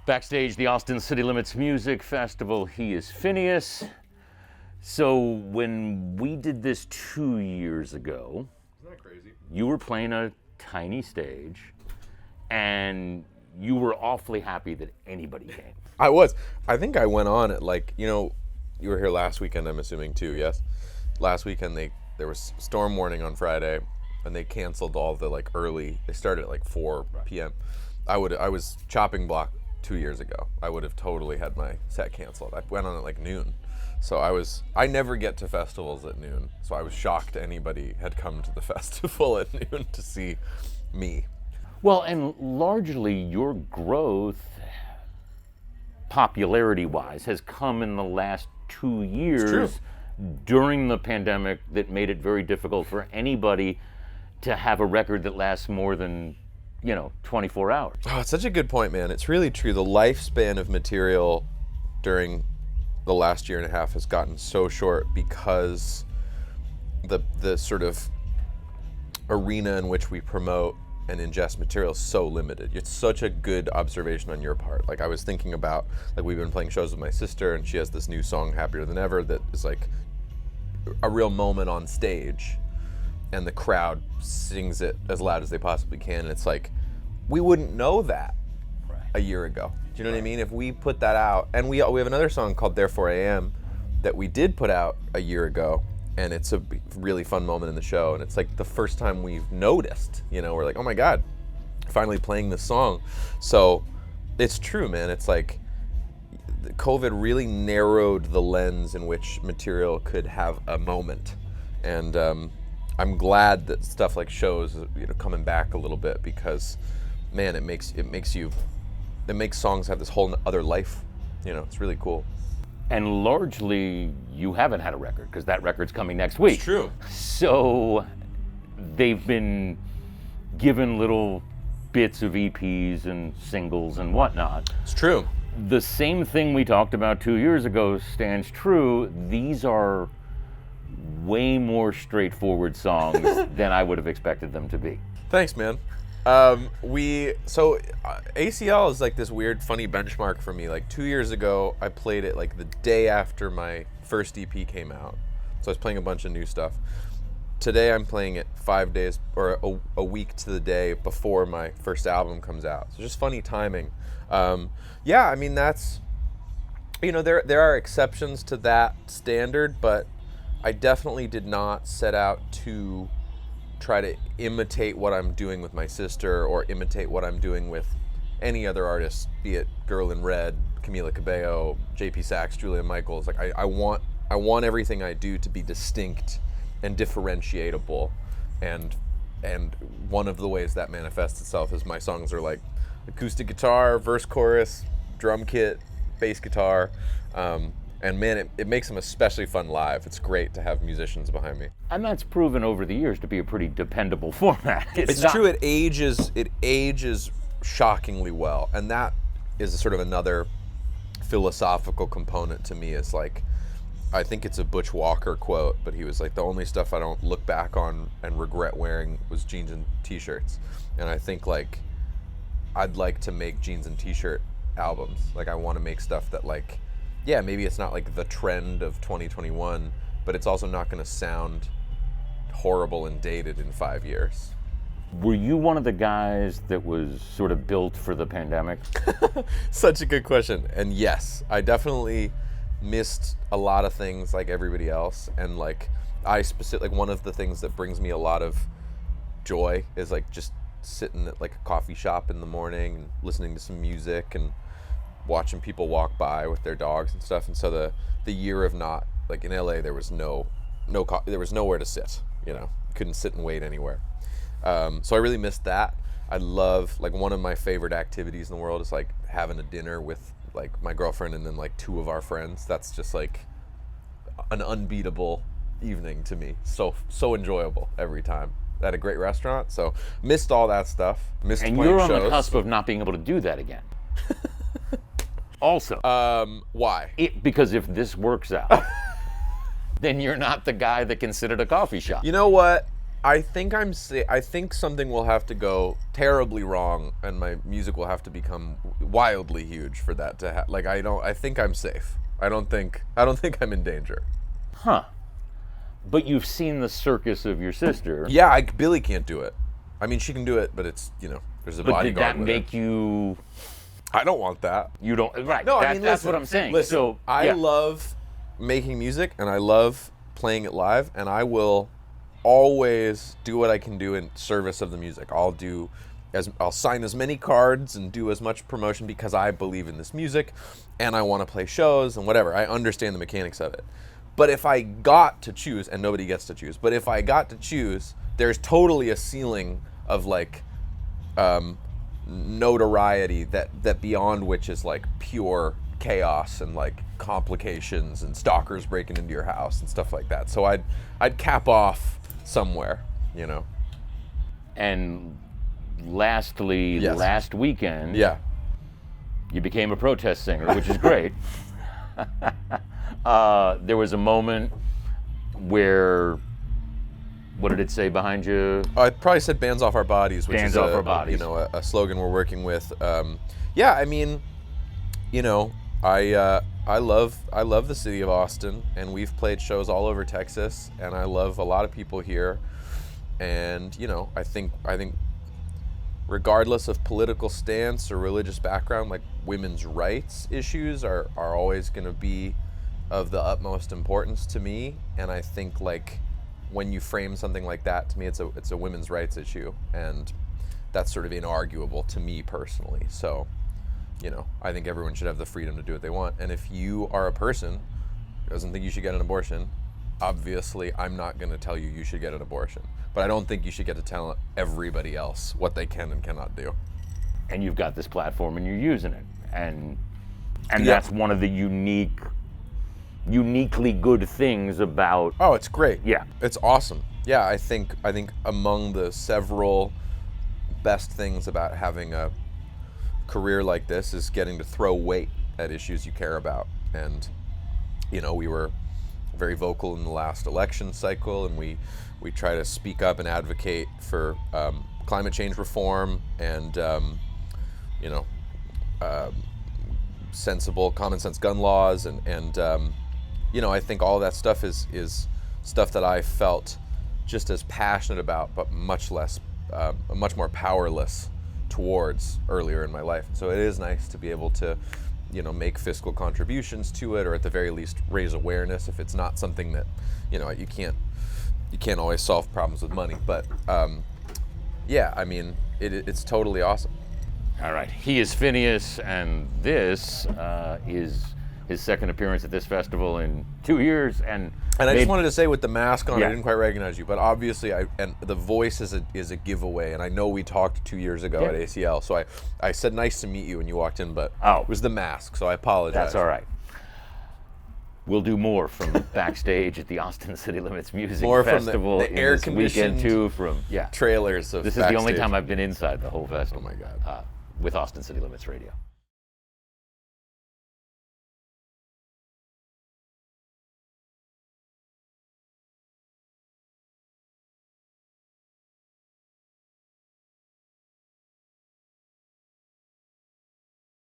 Backstage, the Austin City Limits Music Festival. He is Finneas. So when we did this 2 years ago, isn't that crazy? You were playing a tiny stage, and you were awfully happy that anybody came. I was. I think I went on at you were here last weekend, I'm assuming too, yes? Last weekend there was storm warning on Friday, and they canceled all the they started at 4 p.m. I was chopping block 2 years ago. I would have totally had my set canceled. I went on at noon. So I never get to festivals at noon. So I was shocked anybody had come to the festival at noon to see me. Well, and largely your growth, popularity-wise, has come in the last 2 years during the pandemic that made it very difficult for anybody to have a record that lasts more than 24 hours. Oh, it's such a good point, man. It's really true. The lifespan of material during the last year and a half has gotten so short because the sort of arena in which we promote and ingest material is so limited. It's such a good observation on your part. I was thinking about, we've been playing shows with my sister, and she has this new song, Happier Than Ever, that is a real moment on stage, and the crowd sings it as loud as they possibly can, and it's we wouldn't know that a year ago. Do you know what I mean? If we put that out, and we have another song called Therefore I Am that we did put out a year ago, and it's a really fun moment in the show, and it's the first time we've noticed, we're oh my God, finally playing this song. So it's true, man. It's COVID really narrowed the lens in which material could have a moment, and I'm glad that stuff like shows coming back a little bit, because man, it makes songs have this whole other life. It's really cool. And largely, you haven't had a record, because that record's coming next week. It's true. So they've been given little bits of EPs and singles and whatnot. It's true. The same thing we talked about 2 years ago stands true. These are way more straightforward songs than I would have expected them to be. Thanks, man. ACL is this weird, funny benchmark for me. 2 years ago, I played it the day after my first EP came out. So I was playing a bunch of new stuff. Today, I'm playing it 5 days or a week to the day before my first album comes out. So just funny timing. Yeah, I mean, that's, there are exceptions to that standard, but I definitely did not set out to try to imitate what I'm doing with my sister or imitate what I'm doing with any other artist, be it Girl in Red, Camila Cabello, JP Saxe, Julia Michaels. I want everything I do to be distinct and differentiatable, and one of the ways that manifests itself is my songs are acoustic guitar, verse, chorus, drum kit, bass guitar. And man, it makes them especially fun live. It's great to have musicians behind me. And that's proven over the years to be a pretty dependable format. It's true. It ages shockingly well, and that is a sort of another philosophical component to me. Is I think it's a Butch Walker quote, but he was the only stuff I don't look back on and regret wearing was jeans and t-shirts. And I think I'd like to make jeans and t-shirt albums. I want to make stuff that yeah, maybe it's not the trend of 2021, but it's also not going to sound horrible and dated in 5 years. Were you one of the guys that was sort of built for the pandemic? Such a good question. And yes, I definitely missed a lot of things like everybody else. And one of the things that brings me a lot of joy is just sitting at a coffee shop in the morning and listening to some music and watching people walk by with their dogs and stuff. And so the year of not, in LA, there was there was nowhere to sit, couldn't sit and wait anywhere. So I really missed that. I love, one of my favorite activities in the world is having a dinner with my girlfriend and then 2 of our friends. That's just an unbeatable evening to me. So enjoyable every time. At a great restaurant. So missed all that stuff. Missed and playing you're on shows. the cusp of not being able to do that again. Also, why? Because if this works out, then you're not the guy that can sit at a coffee shop. You know what? I think I think something will have to go terribly wrong, and my music will have to become wildly huge for that to happen. Like I think I'm safe. I don't think I'm in danger. Huh. But you've seen the circus of your sister. Yeah, Billy can't do it. I mean, she can do it, but it's, there's a But bodyguard did that with make her. you? I don't want that. You don't. Right. No, that, I mean, that's listen, what I'm saying. Listen, So I yeah. love making music, and I love playing it live, and I will always do what I can do in service of the music. I'll sign as many cards and do as much promotion because I believe in this music, and I want to play shows and whatever. I understand the mechanics of it. But if I got to choose, and nobody gets to choose, but if I got to choose, there's totally a ceiling of like notoriety that beyond which is like pure chaos and like complications and stalkers breaking into your house and stuff like that. So I'd cap off somewhere, And lastly, Yes. last weekend, Yeah. you became a protest singer, which is great. There was a moment where, what did it say behind you? I probably said "Bands Off Our Bodies," which Bands is Off Our Bodies. a slogan we're working with. Yeah, I mean, I love the city of Austin, and we've played shows all over Texas, and I love a lot of people here, and I think regardless of political stance or religious background, like women's rights issues are always going to be of the utmost importance to me, and I think like when you frame something like that, to me it's a women's rights issue, and that's sort of inarguable to me personally. So I think everyone should have the freedom to do what they want, and if you are a person who doesn't think you should get an abortion, obviously I'm not going to tell you should get an abortion, but I don't think you should get to tell everybody else what they can and cannot do. And you've got this platform and you're using it, and Yeah. that's one of the uniquely good things about. Oh, it's great. Yeah. It's awesome. Yeah, I think among the several best things about having a career like this is getting to throw weight at issues you care about. And we were very vocal in the last election cycle, and we try to speak up and advocate for climate change reform and sensible common sense gun laws, and I think all of that stuff is stuff that I felt just as passionate about, but much more powerless towards earlier in my life. So it is nice to be able to, make fiscal contributions to it, or at the very least raise awareness if it's not something that, you can't always solve problems with money. But yeah, I mean, it's totally awesome. All right, he is Finneas, and this is his second appearance at this festival in 2 years. And I just wanted to say, with the mask on, Yeah. I didn't quite recognize you, but obviously, and the voice is a giveaway. And I know we talked 2 years ago Yeah. at ACL, so I said nice to meet you when you walked in, but Oh. it was the mask, so I apologize. that's all right. We'll do more from backstage at the Austin City Limits Music More from the Festival in this air-conditioned weekend too. Trailers Trailers of This is the only backstage. time I've been inside the whole festival. Oh my God. With Austin City Limits Radio.